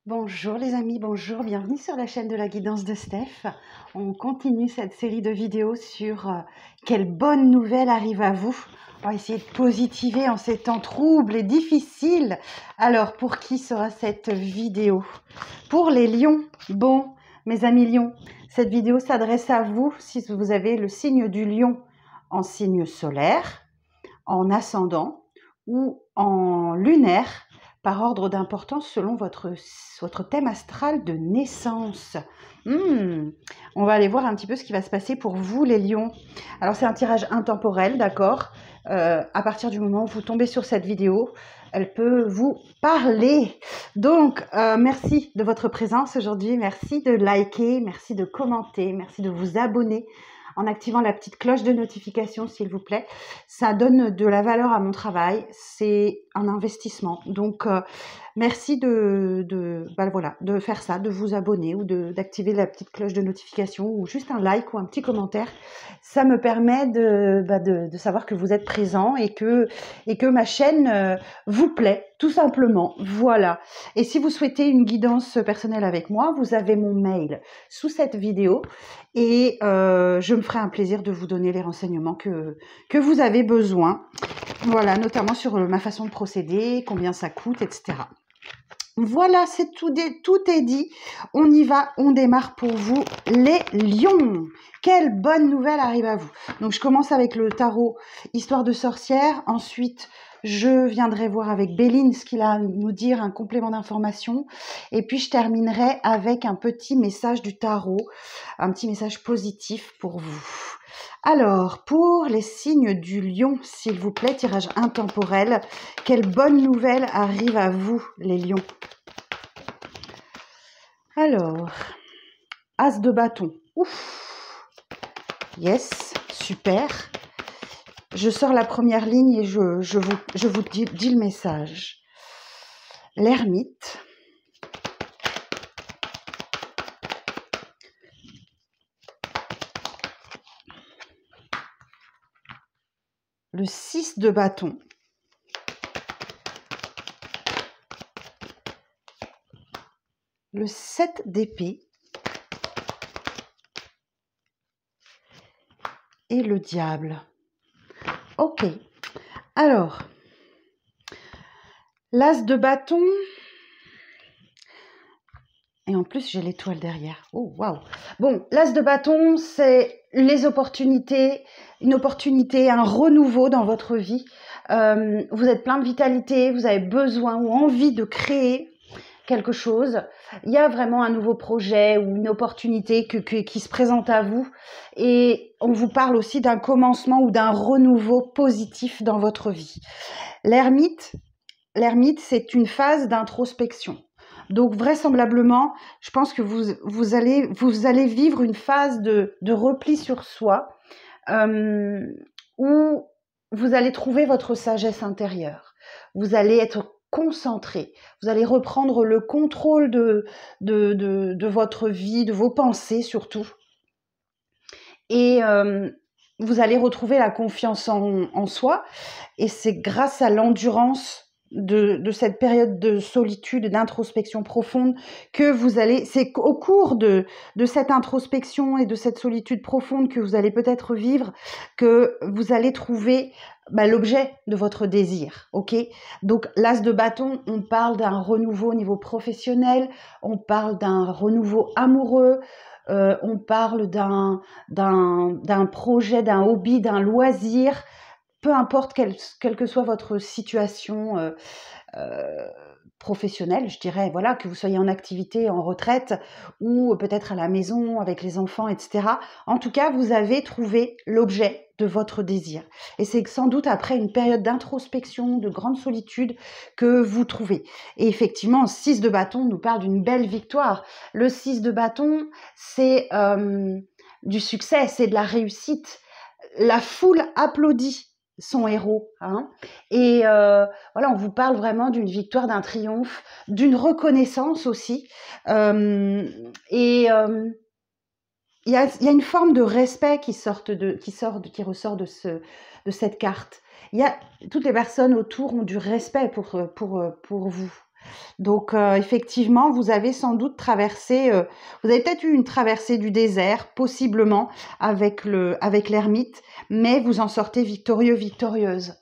Bonjour les amis, bonjour, bienvenue sur la chaîne de la guidance de Steph. On continue cette série de vidéos sur quelle bonne nouvelle arrive à vous. On va essayer de positiver en ces temps troubles et difficiles. Alors, pour qui sera cette vidéo? Pour les lions. Bon, mes amis lions, cette vidéo s'adresse à vous si vous avez le signe du lion en signe solaire, en ascendant ou en lunaire, par ordre d'importance selon votre thème astral de naissance. On va aller voir un petit peu ce qui va se passer pour vous les lions. Alors c'est un tirage intemporel, d'accord. À partir du moment où vous tombez sur cette vidéo, elle peut vous parler. Donc merci de votre présence aujourd'hui, merci de liker, merci de commenter, merci de vous abonner en activant la petite cloche de notification, s'il vous plaît. Ça donne de la valeur à mon travail. C'est un investissement. Donc, merci de faire ça, de vous abonner ou d'activer la petite cloche de notification ou juste un like ou un petit commentaire. Ça me permet de savoir que vous êtes présent et que ma chaîne vous plaît, tout simplement. Voilà. Et si vous souhaitez une guidance personnelle avec moi, vous avez mon mail sous cette vidéo et je me ferai un plaisir de vous donner les renseignements que vous avez besoin. Voilà, notamment sur ma façon de procéder, combien ça coûte, etc. Voilà, c'est tout est dit. On y va, on démarre pour vous, les lions. Quelle bonne nouvelle arrive à vous. Donc, je commence avec le tarot Histoire de sorcière. Ensuite, je viendrai voir avec Béline ce qu'il a à nous dire, un complément d'information. Et puis, je terminerai avec un petit message du tarot, un petit message positif pour vous. Alors, pour les signes du lion, s'il vous plaît, tirage intemporel. Quelle bonne nouvelle arrive à vous, les lions? Alors, As de bâton. Ouf. Yes, super. Je sors la première ligne et je vous dis le message. L'ermite. Le 6 de bâton. Le 7 d'épée. Et le diable. Ok. Alors, l'as de bâton. Et en plus, j'ai l'étoile derrière. Oh, waouh. Bon, l'as de bâton, c'est les opportunités, une opportunité, un renouveau dans votre vie. Vous êtes plein de vitalité, vous avez besoin ou envie de créer quelque chose. Il y a vraiment un nouveau projet ou une opportunité qui se présente à vous. Et on vous parle aussi d'un commencement ou d'un renouveau positif dans votre vie. L'ermite, c'est une phase d'introspection. Donc vraisemblablement, je pense que vous allez vivre une phase de repli sur soi où vous allez trouver votre sagesse intérieure. Vous allez être concentré. Vous allez reprendre le contrôle de votre vie, de vos pensées surtout. Et vous allez retrouver la confiance en soi. Et c'est grâce à l'endurance de cette période de solitude, d'introspection profonde que vous allez, c'est au cours de cette introspection et de cette solitude profonde que vous allez peut-être vivre, que vous allez trouver l'objet de votre désir, ok? Donc l'as de bâton, on parle d'un renouveau au niveau professionnel, on parle d'un renouveau amoureux, on parle d'un projet, d'un hobby, d'un loisir, peu importe quelle que soit votre situation professionnelle, je dirais, voilà, que vous soyez en activité, en retraite ou peut-être à la maison avec les enfants, etc. En tout cas, vous avez trouvé l'objet de votre désir. Et c'est sans doute après une période d'introspection, de grande solitude que vous trouvez. Et effectivement, 6 de bâton nous parle d'une belle victoire. Le 6 de bâton, c'est du succès, c'est de la réussite. La foule applaudit son héros, hein. Et voilà, on vous parle vraiment d'une victoire, d'un triomphe, d'une reconnaissance aussi. Il y a une forme de respect qui ressort de cette carte. Toutes les personnes autour ont du respect pour vous. Donc, effectivement, vous avez sans doute traversé, vous avez peut-être eu une traversée du désert, possiblement, avec l'ermite, mais vous en sortez victorieux, victorieuse.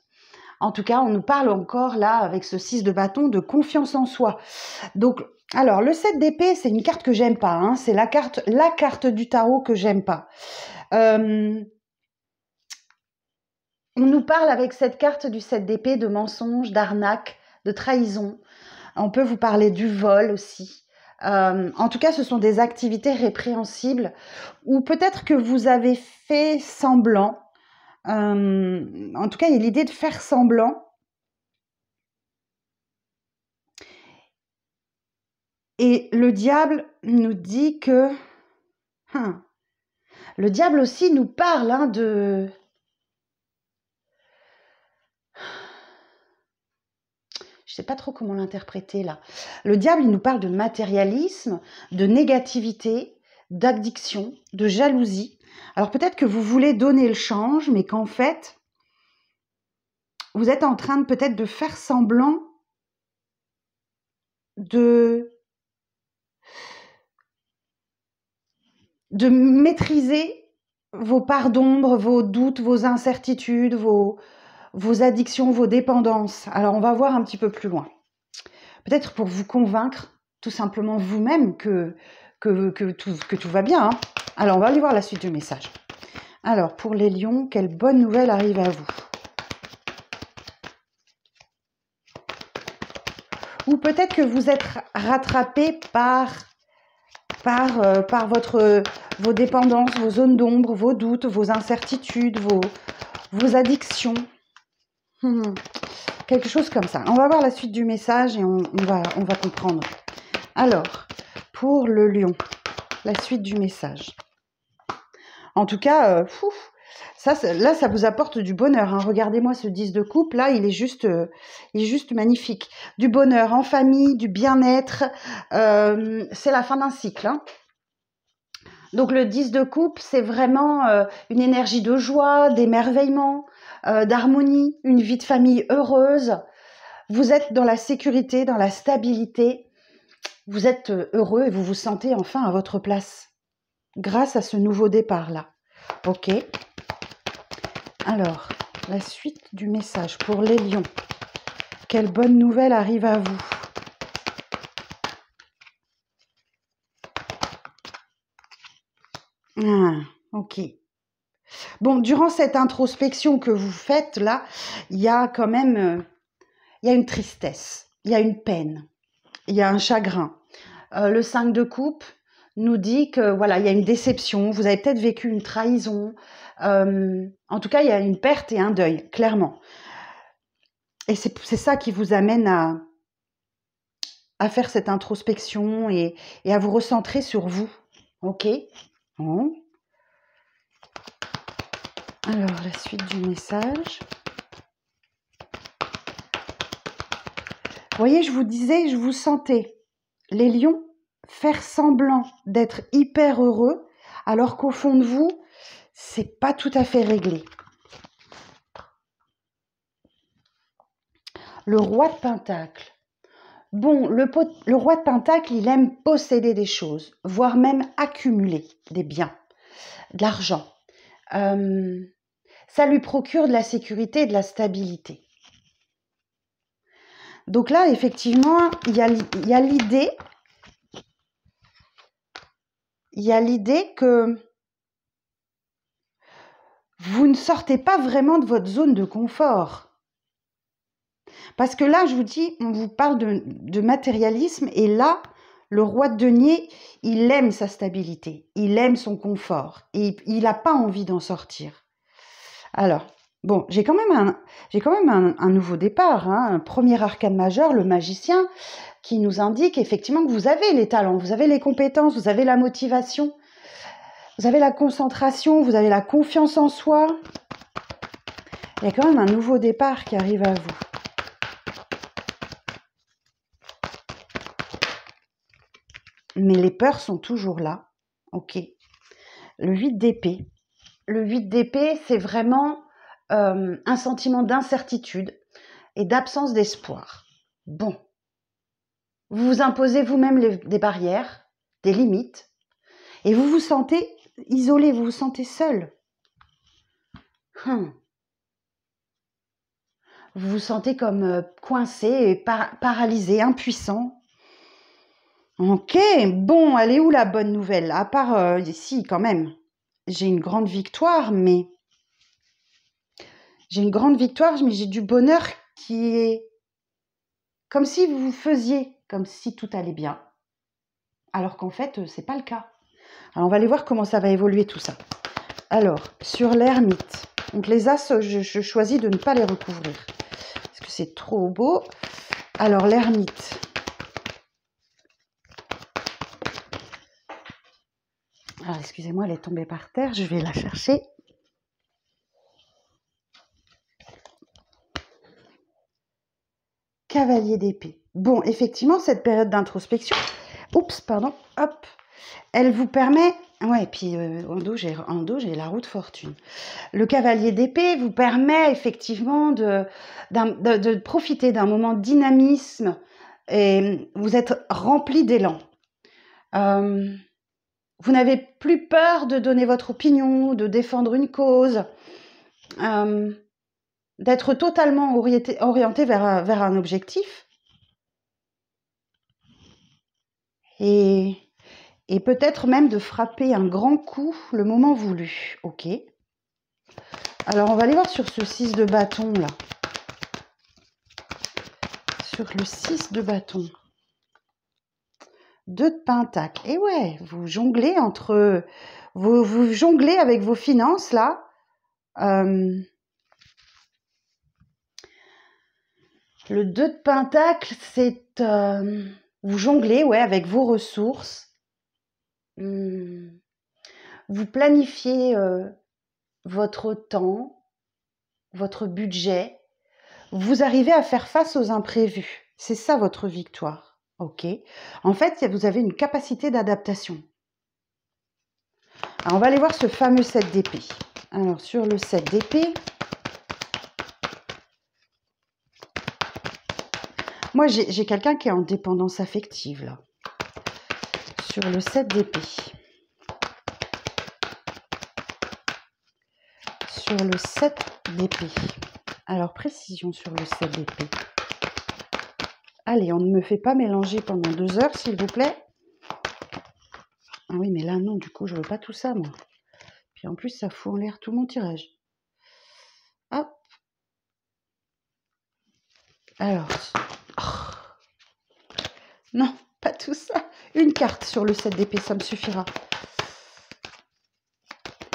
En tout cas, on nous parle encore là, avec ce 6 de bâton, de confiance en soi. Donc, alors, le 7 d'épée, c'est une carte que j'aime pas. Hein, c'est la carte du tarot que j'aime pas. On nous parle avec cette carte du 7 d'épée de mensonge, d'arnaque, de trahison. On peut vous parler du vol aussi. En tout cas, ce sont des activités répréhensibles ou peut-être que vous avez fait semblant. En tout cas, il y a l'idée de faire semblant. Et le diable nous dit que... le diable aussi nous parle hein, de... Je ne sais pas trop comment l'interpréter là. Le diable, il nous parle de matérialisme, de négativité, d'addiction, de jalousie. Alors peut-être que vous voulez donner le change, mais qu'en fait, vous êtes en train de peut-être de faire semblant de maîtriser vos parts d'ombre, vos doutes, vos incertitudes, vos addictions, vos dépendances. Alors, on va voir un petit peu plus loin. Peut-être pour vous convaincre, tout simplement vous-même, que tout va bien. Hein. Alors, on va aller voir la suite du message. Alors, pour les lions, quelle bonne nouvelle arrive à vous? Ou peut-être que vous êtes rattrapé par vos dépendances, vos zones d'ombre, vos doutes, vos incertitudes, vos addictions. Quelque chose comme ça. On va voir la suite du message et on va comprendre. Alors, pour le lion, la suite du message. En tout cas, là, ça vous apporte du bonheur. Hein. Regardez-moi ce 10 de coupe. Là, il est juste magnifique. Du bonheur en famille, du bien-être. C'est la fin d'un cycle. Hein. Donc, le 10 de coupe, c'est vraiment une énergie de joie, d'émerveillement, d'harmonie, une vie de famille heureuse. Vous êtes dans la sécurité, dans la stabilité. Vous êtes heureux et vous vous sentez enfin à votre place grâce à ce nouveau départ-là. Ok. Alors, la suite du message pour les lions. Quelle bonne nouvelle arrive à vous? Ok. Bon, durant cette introspection que vous faites là, il y a quand même il y a une tristesse, il y a une peine, il y a un chagrin. Le 5 de coupe nous dit que voilà, il y a une déception, vous avez peut-être vécu une trahison. En tout cas, il y a une perte et un deuil, clairement. Et c'est ça qui vous amène à faire cette introspection et à vous recentrer sur vous. Ok. Bon. Alors, la suite du message. Vous voyez, je vous disais, je vous sentais, les lions, faire semblant d'être hyper heureux, alors qu'au fond de vous, c'est pas tout à fait réglé. Le roi de Pentacle. Bon, le roi de Pentacle, il aime posséder des choses, voire même accumuler des biens, de l'argent. Ça lui procure de la sécurité et de la stabilité. Donc là, effectivement, il y a l'idée que vous ne sortez pas vraiment de votre zone de confort. Parce que là, je vous dis, on vous parle de matérialisme et là, le roi de denier, il aime sa stabilité, il aime son confort et il n'a pas envie d'en sortir. Alors, bon, j'ai quand même un nouveau départ, hein, un premier arcane majeur, le magicien, qui nous indique effectivement que vous avez les talents, vous avez les compétences, vous avez la motivation, vous avez la concentration, vous avez la confiance en soi. Il y a quand même un nouveau départ qui arrive à vous. Mais les peurs sont toujours là. Ok. Le 8 d'épée. Le 8 d'épée, c'est vraiment un sentiment d'incertitude et d'absence d'espoir. Bon. Vous vous imposez vous-même des barrières, des limites, et vous vous sentez isolé, vous vous sentez seul. Vous vous sentez comme coincé, paralysé, impuissant. Ok, bon, elle est où la bonne nouvelle? À part ici, quand même, j'ai une grande victoire, mais j'ai du bonheur qui est comme si vous faisiez, comme si tout allait bien, alors qu'en fait, c'est pas le cas. Alors, on va aller voir comment ça va évoluer tout ça. Alors, sur l'ermite, donc les as, je choisis de ne pas les recouvrir, parce que c'est trop beau. Alors, l'ermite. Alors, excusez-moi, elle est tombée par terre, je vais la chercher. Cavalier d'épée. Bon, effectivement, cette période d'introspection, hop, elle vous permet, ouais, et puis en dos, j'ai la roue de fortune. Le cavalier d'épée vous permet effectivement de profiter d'un moment de dynamisme et vous êtes rempli d'élan. Vous n'avez plus peur de donner votre opinion, de défendre une cause, d'être totalement orienté vers un objectif. Et peut-être même de frapper un grand coup le moment voulu. Ok. Alors, on va aller voir sur ce 6 de bâton, là. Sur le 6 de bâton. 2 de pentacle. Et ouais, vous jonglez entre... Vous jonglez avec vos finances, là. Le 2 de pentacle, c'est... vous jonglez, ouais, avec vos ressources. Vous planifiez votre temps, votre budget. Vous arrivez à faire face aux imprévus. C'est ça votre victoire. Ok. En fait, vous avez une capacité d'adaptation. Alors, on va aller voir ce fameux 7 d'épée. Alors, sur le 7 d'épée, moi, j'ai quelqu'un qui est en dépendance affective, là. Sur le 7 d'épée. Sur le 7 d'épée. Alors, précision sur le 7 d'épée. Allez, on ne me fait pas mélanger pendant 2 heures, s'il vous plaît. Ah oui, mais là, non, du coup, je veux pas tout ça, moi. Puis en plus, ça fout en l'air tout mon tirage. Hop. Alors. Oh. Non, pas tout ça. Une carte sur le 7 d'épée, ça me suffira.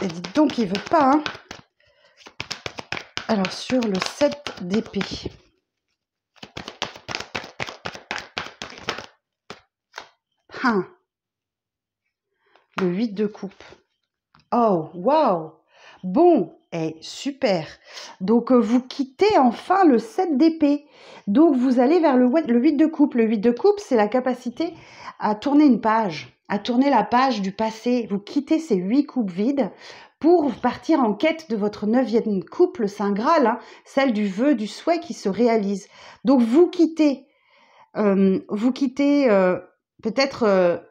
Et dites donc, il veut pas, hein. Alors, sur le 7 d'épée. Le 8 de coupe. Oh, waouh. Bon, super. Donc, vous quittez enfin le 7 d'épée. Donc, vous allez vers le 8 de coupe. Le 8 de coupe, c'est la capacité à tourner une page, à tourner la page du passé. Vous quittez ces 8 coupes vides pour partir en quête de votre 9e coupe, le Saint Graal, hein, celle du vœu, du souhait qui se réalise. Donc, vous quittez peut-être...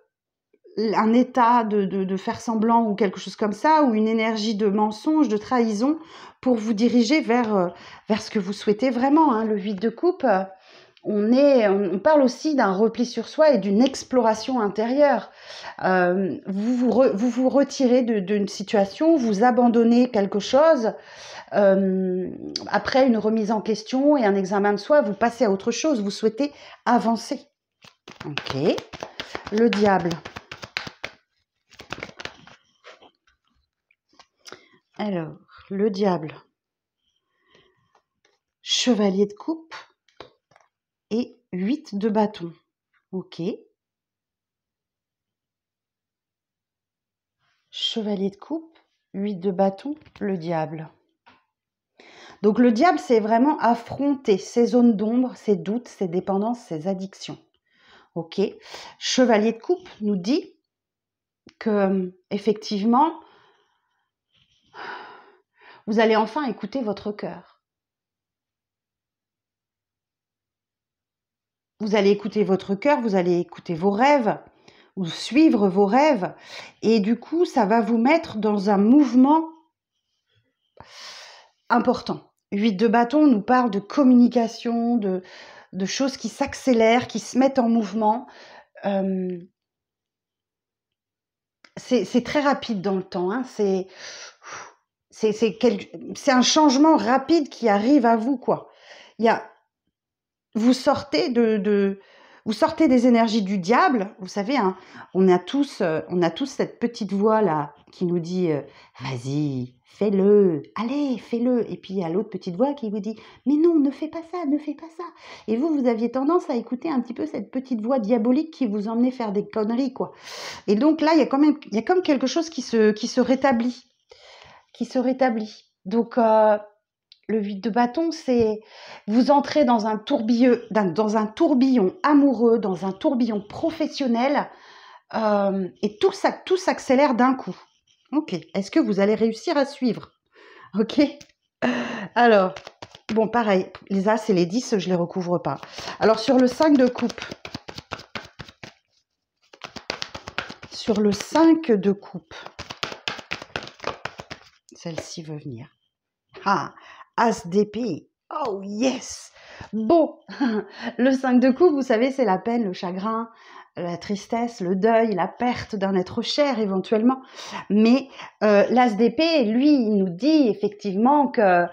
un état de faire semblant ou quelque chose comme ça, ou une énergie de mensonge, de trahison, pour vous diriger vers ce que vous souhaitez vraiment. Hein. Le 8 de coupe, on parle aussi d'un repli sur soi et d'une exploration intérieure. Vous vous retirez d'une situation, vous abandonnez quelque chose. Après une remise en question et un examen de soi, vous passez à autre chose, vous souhaitez avancer. Ok. Le diable. Alors, le diable, chevalier de coupe et 8 de bâton. Ok. Chevalier de coupe, 8 de bâton, le diable. Donc le diable, c'est vraiment affronter ses zones d'ombre, ses doutes, ses dépendances, ses addictions. Ok. Chevalier de coupe nous dit que, effectivement, vous allez enfin écouter votre cœur. vous allez écouter votre cœur, vous allez écouter vos rêves, ou suivre vos rêves, et du coup, ça va vous mettre dans un mouvement important. 8 de bâton nous parle de communication, de choses qui s'accélèrent, qui se mettent en mouvement. C'est très rapide dans le temps, hein. C'est un changement rapide qui arrive à vous, quoi. Vous sortez vous sortez des énergies du diable, vous savez, hein, on a tous cette petite voix là qui nous dit vas-y, fais-le, allez, fais-le. Et puis il y a l'autre petite voix qui vous dit mais non, ne fais pas ça, ne fais pas ça. Et vous aviez tendance à écouter un petit peu cette petite voix diabolique qui vous emmenait faire des conneries, quoi. Et donc là, il y a comme quelque chose qui se rétablit, Donc le 8 de bâton, c'est vous entrez dans un tourbillon amoureux, dans un tourbillon professionnel, et tout s'accélère d'un coup. Ok, est-ce que vous allez réussir à suivre? Ok, alors, bon, pareil, les As et les 10, je ne les recouvre pas. Alors, sur le 5 de coupe, celle-ci veut venir. Ah, As d'épée. Oh yes. Bon, le 5 de coupe, vous savez, c'est la peine, le chagrin, la tristesse, le deuil, la perte d'un être cher éventuellement. Mais l'As d'épée, lui, il nous dit effectivement que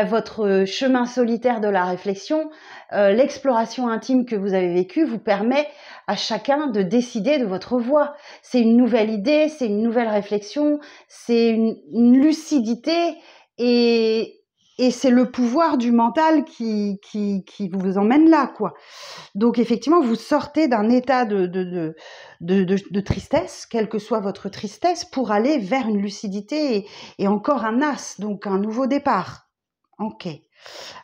votre chemin solitaire de la réflexion, l'exploration intime que vous avez vécue vous permet à chacun de décider de votre voie. C'est une nouvelle idée, c'est une nouvelle réflexion, c'est une lucidité, et c'est le pouvoir du mental qui vous emmène là, quoi. Donc effectivement, vous sortez d'un état de tristesse, quelle que soit votre tristesse, pour aller vers une lucidité et encore un As, donc un nouveau départ. Ok.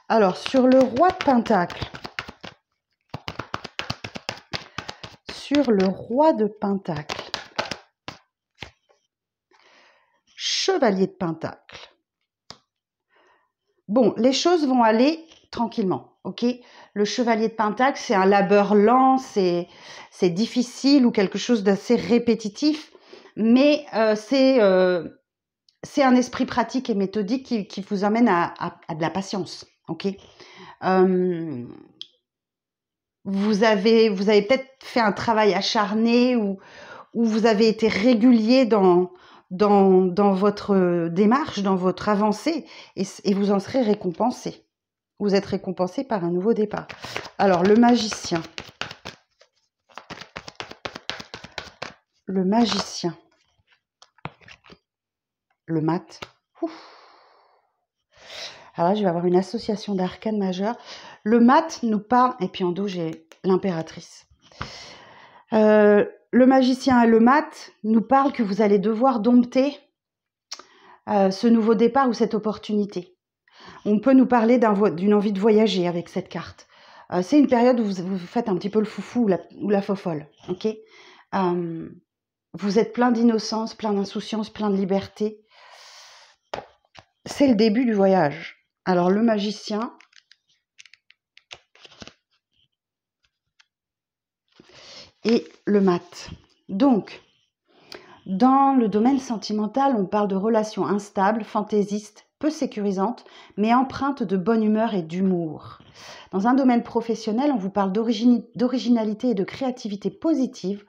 Alors, sur le roi de Pentacle. Chevalier de Pentacle. Bon, les choses vont aller tranquillement, ok? Le chevalier de Pentacle, c'est un labeur lent, c'est difficile ou quelque chose d'assez répétitif, mais c'est un esprit pratique et méthodique qui vous amène à de la patience, ok? Vous avez peut-être fait un travail acharné ou vous avez été régulier dans votre démarche, dans votre avancée, et vous en serez récompensé. Vous êtes récompensé par un nouveau départ. Alors, le magicien. Le mat. Ouf. Alors là, je vais avoir une association d'arcanes majeures. Le mat nous parle, et puis en dos, j'ai l'impératrice. Le magicien et le mat nous parlent que vous allez devoir dompter ce nouveau départ ou cette opportunité. On peut nous parler d'une envie de voyager avec cette carte. C'est une période où vous faites un petit peu le foufou ou la fofolle. Okay, vous êtes plein d'innocence, plein d'insouciance, plein de liberté. C'est le début du voyage. Alors le magicien... et le mat. Donc, dans le domaine sentimental, on parle de relations instables, fantaisistes, peu sécurisantes, mais empreintes de bonne humeur et d'humour. Dans un domaine professionnel, on vous parle d'originalité et de créativité positive,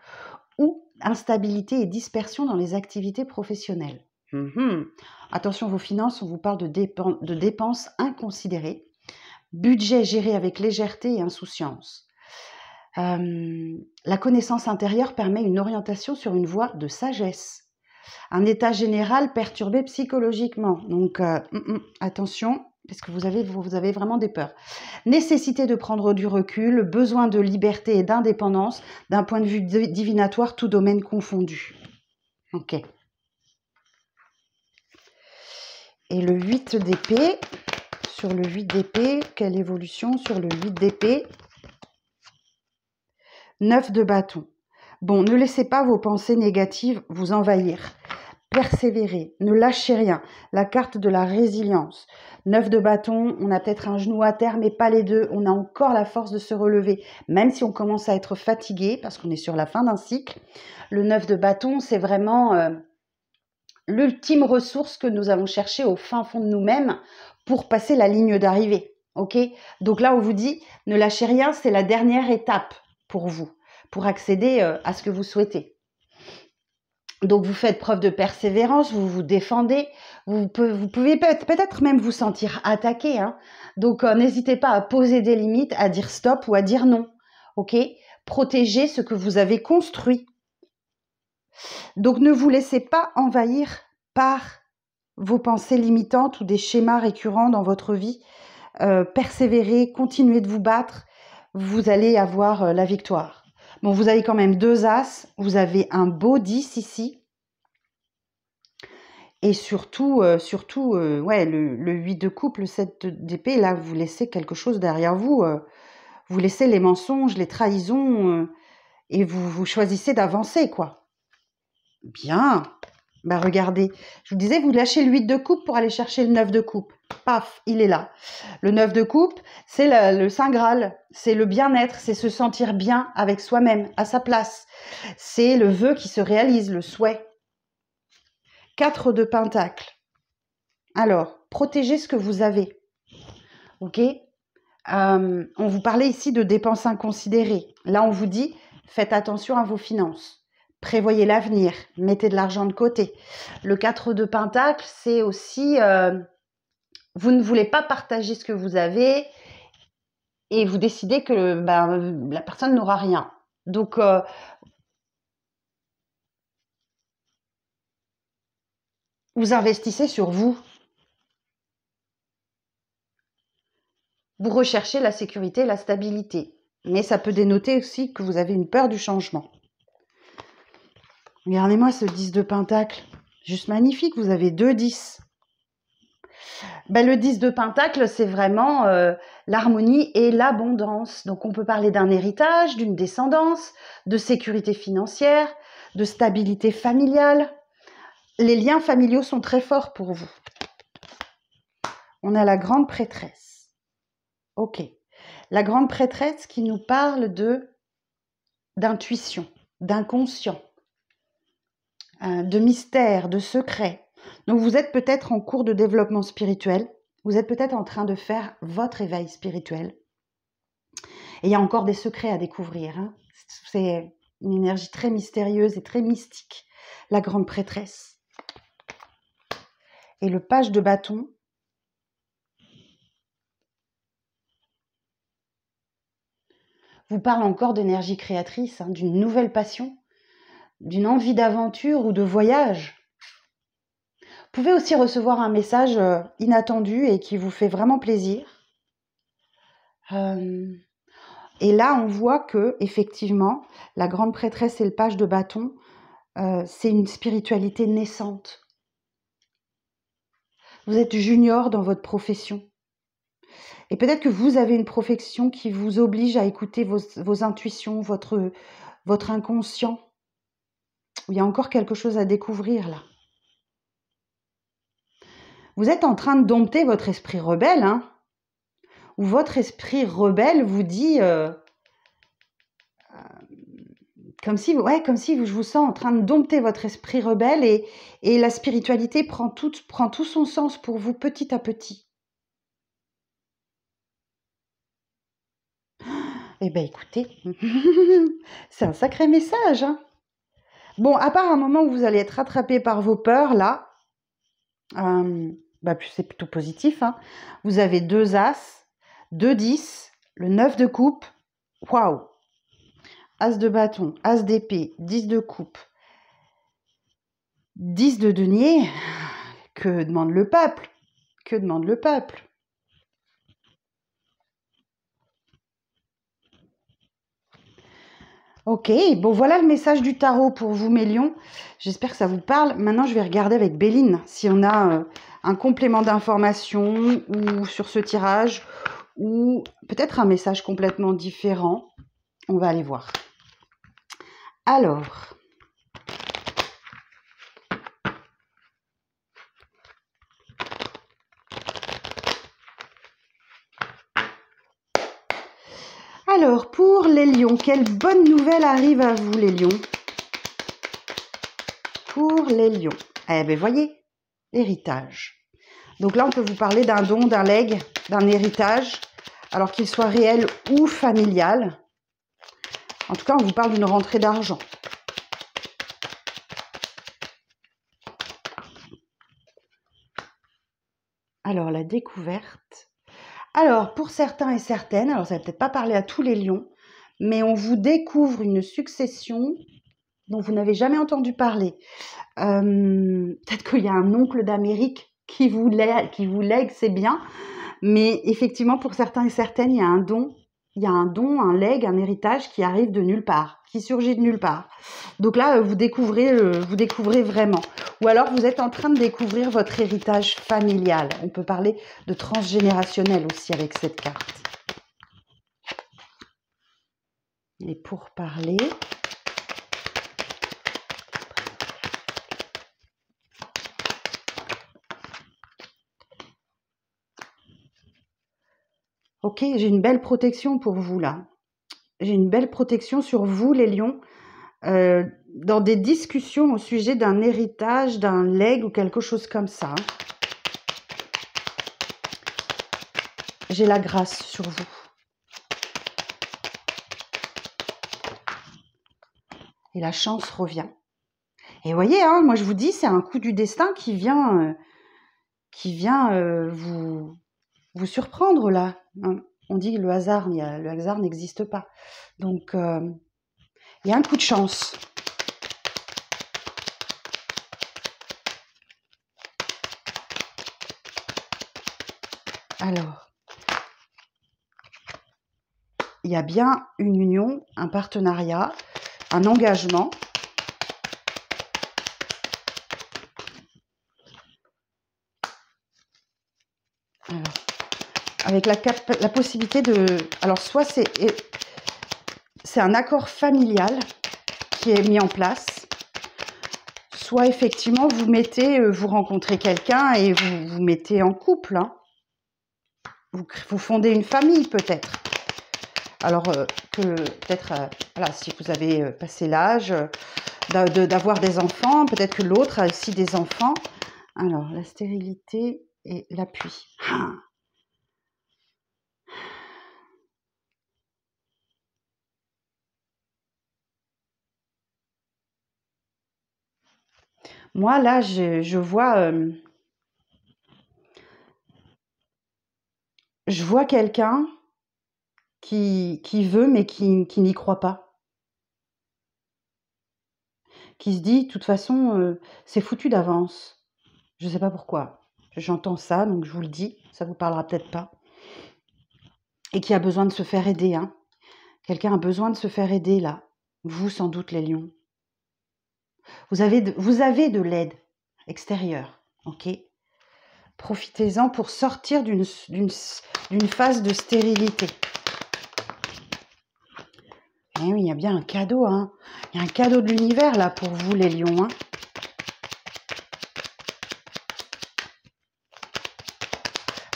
ou instabilité et dispersion dans les activités professionnelles. Attention, vos finances, on vous parle de dépenses inconsidérées, budget géré avec légèreté et insouciance. La connaissance intérieure permet une orientation sur une voie de sagesse. Un état général perturbé psychologiquement. Donc, attention, parce que vous avez vraiment des peurs. Nécessité de prendre du recul, besoin de liberté et d'indépendance, d'un point de vue divinatoire, tout domaine confondu. Ok. Et le 8 d'épée, sur le 8 d'épée, quelle évolution sur le 8 d'épée? 9 de bâton. Bon, ne laissez pas vos pensées négatives vous envahir. persévérez, ne lâchez rien. La carte de la résilience. 9 de bâton, on a peut-être un genou à terre, mais pas les deux. On a encore la force de se relever, même si on commence à être fatigué, parce qu'on est sur la fin d'un cycle. Le 9 de bâton, c'est vraiment l'ultime ressource que nous allons chercher au fin fond de nous-mêmes pour passer la ligne d'arrivée. Ok ? Donc là, on vous dit, ne lâchez rien, c'est la dernière étape pour vous, pour accéder à ce que vous souhaitez. Donc, vous faites preuve de persévérance, vous vous défendez, vous pouvez peut-être même vous sentir attaqué. Hein. Donc, n'hésitez pas à poser des limites, à dire stop ou à dire non. Ok ? Protégez ce que vous avez construit. Donc, ne vous laissez pas envahir par vos pensées limitantes ou des schémas récurrents dans votre vie. Persévérez, continuez de vous battre, vous allez avoir la victoire. Bon, vous avez quand même 2 as, vous avez un beau 10 ici. Et surtout, ouais, le 8 de coupe, le 7 d'épée, là, vous laissez quelque chose derrière vous. Vous laissez les mensonges, les trahisons, et vous choisissez d'avancer, quoi. Bien. Bah, regardez, je vous disais, vous lâchez le 8 de coupe pour aller chercher le 9 de coupe. Paf, il est là. Le 9 de coupe, c'est le Saint Graal, c'est le bien-être, c'est se sentir bien avec soi-même, à sa place. C'est le vœu qui se réalise, le souhait. 4 de pentacle. Alors, protégez ce que vous avez. Ok ? On vous parlait ici de dépenses inconsidérées. Là, on vous dit, faites attention à vos finances. Prévoyez l'avenir, mettez de l'argent de côté. Le 4 de pentacle, c'est aussi, vous ne voulez pas partager ce que vous avez et vous décidez que la personne n'aura rien. Donc, vous investissez sur vous. Vous recherchez la sécurité, la stabilité. Mais ça peut dénoter aussi que vous avez une peur du changement. Regardez-moi ce 10 de pentacle. Juste magnifique, vous avez 2 10. Le 10 de pentacle, c'est vraiment l'harmonie et l'abondance. Donc, on peut parler d'un héritage, d'une descendance, de sécurité financière, de stabilité familiale. Les liens familiaux sont très forts pour vous. On a la grande prêtresse. Ok. La grande prêtresse qui nous parle d'intuition, d'inconscient, de mystère, de secret. Donc, vous êtes peut-être en cours de développement spirituel. Vous êtes peut-être en train de faire votre éveil spirituel. Et il y a encore des secrets à découvrir. Hein. C'est une énergie très mystérieuse et très mystique. La grande prêtresse. Et le page de bâton. Vous parle encore d'énergie créatrice, hein, d'une nouvelle passion, d'une envie d'aventure ou de voyage. Vous pouvez aussi recevoir un message inattendu et qui vous fait vraiment plaisir. Et là, on voit que effectivement, la grande prêtresse et le page de bâton, c'est une spiritualité naissante. Vous êtes junior dans votre profession. Et peut-être que vous avez une profession qui vous oblige à écouter vos intuitions, votre inconscient. Il y a encore quelque chose à découvrir là. Vous êtes en train de dompter votre esprit rebelle, hein, où votre esprit rebelle vous dit, comme si je vous sens en train de dompter votre esprit rebelle et la spiritualité prend tout son sens pour vous petit à petit. Eh bien, écoutez, c'est un sacré message. Hein. Bon, à part un moment où vous allez être rattrapé par vos peurs, là, c'est plutôt positif. Hein. Vous avez 2 as, 2 10, le 9 de coupe. Waouh! As de bâton, as d'épée, 10 de coupe, 10 de denier. Que demande le peuple? Que demande le peuple? Ok, bon voilà le message du tarot pour vous mes lions. J'espère que ça vous parle. Maintenant je vais regarder avec Béline si on a un complément d'information ou sur ce tirage ou peut-être un message complètement différent. On va aller voir. Alors, lions, quelle bonne nouvelle arrive à vous, les lions? Pour les lions. Eh bien, voyez, héritage. Donc là, on peut vous parler d'un don, d'un legs, d'un héritage, alors qu'il soit réel ou familial. En tout cas, on vous parle d'une rentrée d'argent. Alors, la découverte. Alors, pour certains et certaines, alors ça va peut-être pas parler à tous les lions, mais on vous découvre une succession dont vous n'avez jamais entendu parler. Peut-être qu'il y a un oncle d'Amérique qui vous lègue, c'est bien, mais effectivement, pour certains et certaines, il y a un don, un legs, un héritage qui arrive de nulle part, qui surgit de nulle part. Donc là, vous découvrez vraiment. Ou alors, vous êtes en train de découvrir votre héritage familial. On peut parler de transgénérationnel aussi avec cette carte. Et pour parler... Ok, j'ai une belle protection pour vous là. J'ai une belle protection sur vous, les lions, dans des discussions au sujet d'un héritage, d'un legs ou quelque chose comme ça. J'ai la grâce sur vous. Et la chance revient. Et voyez, hein, moi je vous dis, c'est un coup du destin qui vient vous surprendre là. Hein. On dit le hasard n'existe pas. Donc, il y a un coup de chance. Alors, il y a bien une union, un partenariat, un engagement. Alors, avec la possibilité de... Alors, soit c'est un accord familial qui est mis en place, soit effectivement vous rencontrez quelqu'un et vous vous mettez en couple. Hein. Vous fondez une famille peut-être. Alors peut-être, voilà, si vous avez passé l'âge d'avoir des enfants, peut-être que l'autre a aussi des enfants. Alors, la stérilité et l'appui. Ah. Moi, là, je vois quelqu'un qui veut, mais qui n'y croit pas. Qui se dit, de toute façon, c'est foutu d'avance. Je ne sais pas pourquoi. J'entends ça, donc je vous le dis. Ça vous parlera peut-être pas. Et qui a besoin de se faire aider. Hein. Quelqu'un a besoin de se faire aider, là. Vous, sans doute, les lions. Vous avez de l'aide extérieure, ok? Profitez-en pour sortir d'une phase de stérilité. Eh oui, il y a bien un cadeau, hein. Il y a un cadeau de l'univers, là, pour vous, les lions, hein.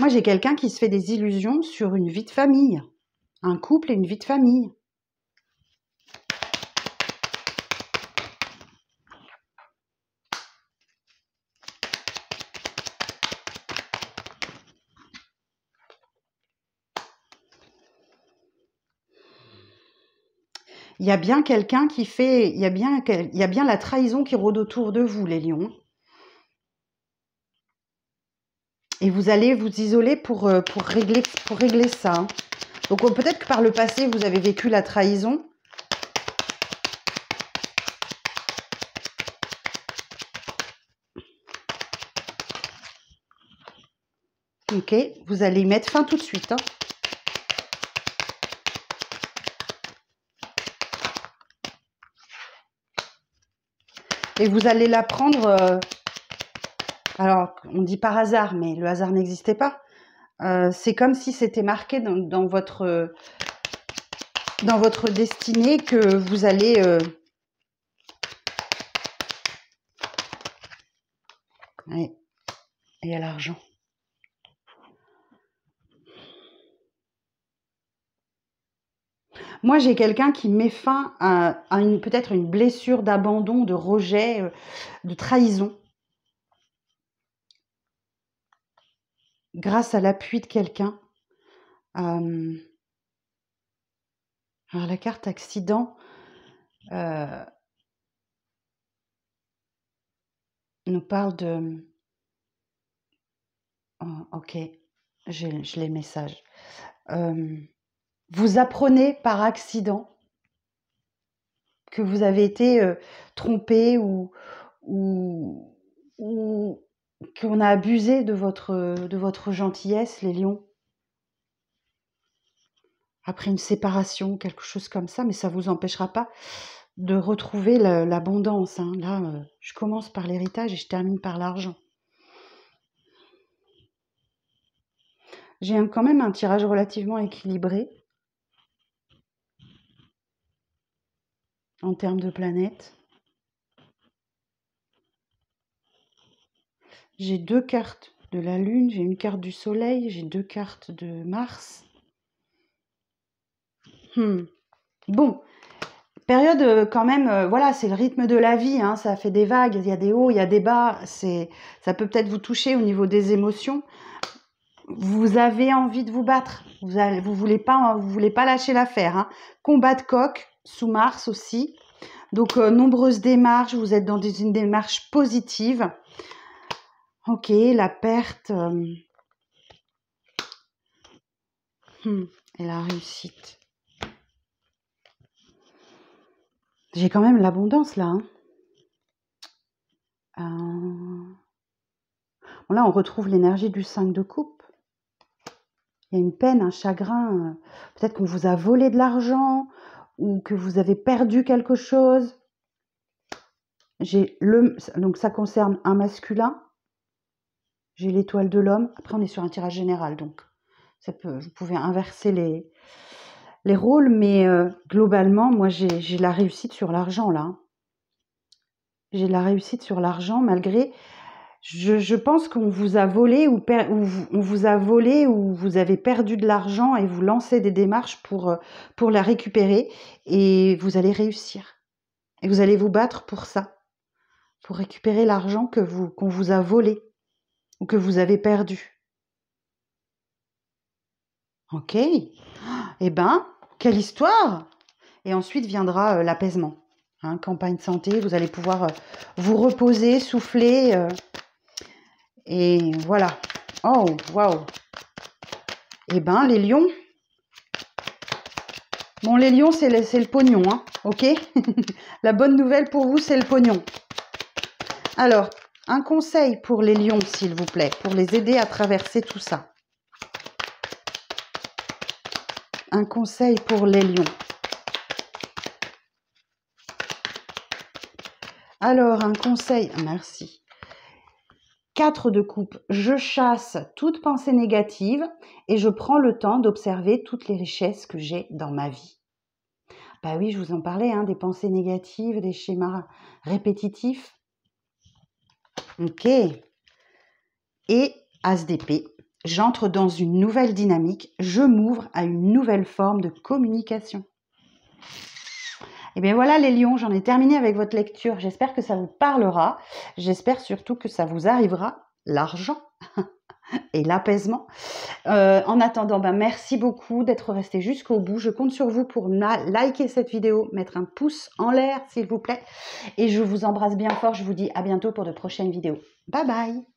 Moi, j'ai quelqu'un qui se fait des illusions sur une vie de famille. Un couple et une vie de famille. Il y a bien quelqu'un qui fait... Il y a bien la trahison qui rôde autour de vous, les lions. Et vous allez vous isoler pour régler ça. Hein. Donc peut-être que par le passé, vous avez vécu la trahison. Ok, vous allez y mettre fin tout de suite. Hein. Et vous allez la prendre... alors, on dit par hasard, mais le hasard n'existait pas. C'est comme si c'était marqué dans votre destinée que vous allez... ouais, il y a l'argent. Moi, j'ai quelqu'un qui met fin à peut-être une blessure d'abandon, de rejet, de trahison, grâce à l'appui de quelqu'un. Alors, la carte accident nous parle de... Oh, ok, je l'ai le message. Vous apprenez par accident que vous avez été trompé ou qu'on a abusé de votre gentillesse, les lions. Après une séparation, quelque chose comme ça, mais ça ne vous empêchera pas de retrouver l'abondance. Hein. Là, je commence par l'héritage et je termine par l'argent. J'ai quand même un tirage relativement équilibré en termes de planètes. J'ai 2 cartes de la Lune, j'ai une carte du Soleil, j'ai 2 cartes de Mars. Bon, période quand même, voilà, c'est le rythme de la vie, hein, ça fait des vagues, il y a des hauts, il y a des bas, ça peut peut-être vous toucher au niveau des émotions. Vous avez envie de vous battre, vous voulez pas lâcher l'affaire. Hein. Combat de coq, sous Mars aussi. Donc, nombreuses démarches, vous êtes dans une démarche positive. Ok, la perte et la réussite. J'ai quand même l'abondance là. Hein. Bon, là, on retrouve l'énergie du 5 de coupe. Il y a une peine, un chagrin. Peut-être qu'on vous a volé de l'argent ou que vous avez perdu quelque chose. Donc ça concerne un masculin. J'ai l'étoile de l'homme. Après, on est sur un tirage général, donc vous pouvez inverser les rôles, mais globalement, moi, j'ai la réussite sur l'argent, là. J'ai la réussite sur l'argent, malgré... Je pense qu'on vous a volé on vous a volé ou vous avez perdu de l'argent et vous lancez des démarches pour la récupérer et vous allez réussir. Et vous allez vous battre pour ça, pour récupérer l'argent qu'on vous a volé ou que vous avez perdu. Ok. Eh ben, quelle histoire! Et ensuite viendra l'apaisement. Hein, campagne santé, vous allez pouvoir vous reposer, souffler. Et voilà. Oh, waouh! Eh ben, les lions. Bon, les lions, c'est le pognon, hein, ok? La bonne nouvelle pour vous, c'est le pognon. Alors, un conseil pour les lions, s'il vous plaît, pour les aider à traverser tout ça. Un conseil pour les lions. Alors, un conseil... Merci. 4 de coupe. Je chasse toute pensée négative et je prends le temps d'observer toutes les richesses que j'ai dans ma vie. Bah oui, je vous en parlais, hein, des pensées négatives, des schémas répétitifs. Ok. Et As d'épée, j'entre dans une nouvelle dynamique, je m'ouvre à une nouvelle forme de communication. Et bien voilà les lions, j'en ai terminé avec votre lecture. J'espère que ça vous parlera. J'espère surtout que ça vous arrivera, l'argent et l'apaisement. En attendant, merci beaucoup d'être resté jusqu'au bout. Je compte sur vous pour liker cette vidéo, mettre un pouce en l'air s'il vous plaît. Et je vous embrasse bien fort. Je vous dis à bientôt pour de prochaines vidéos. Bye bye!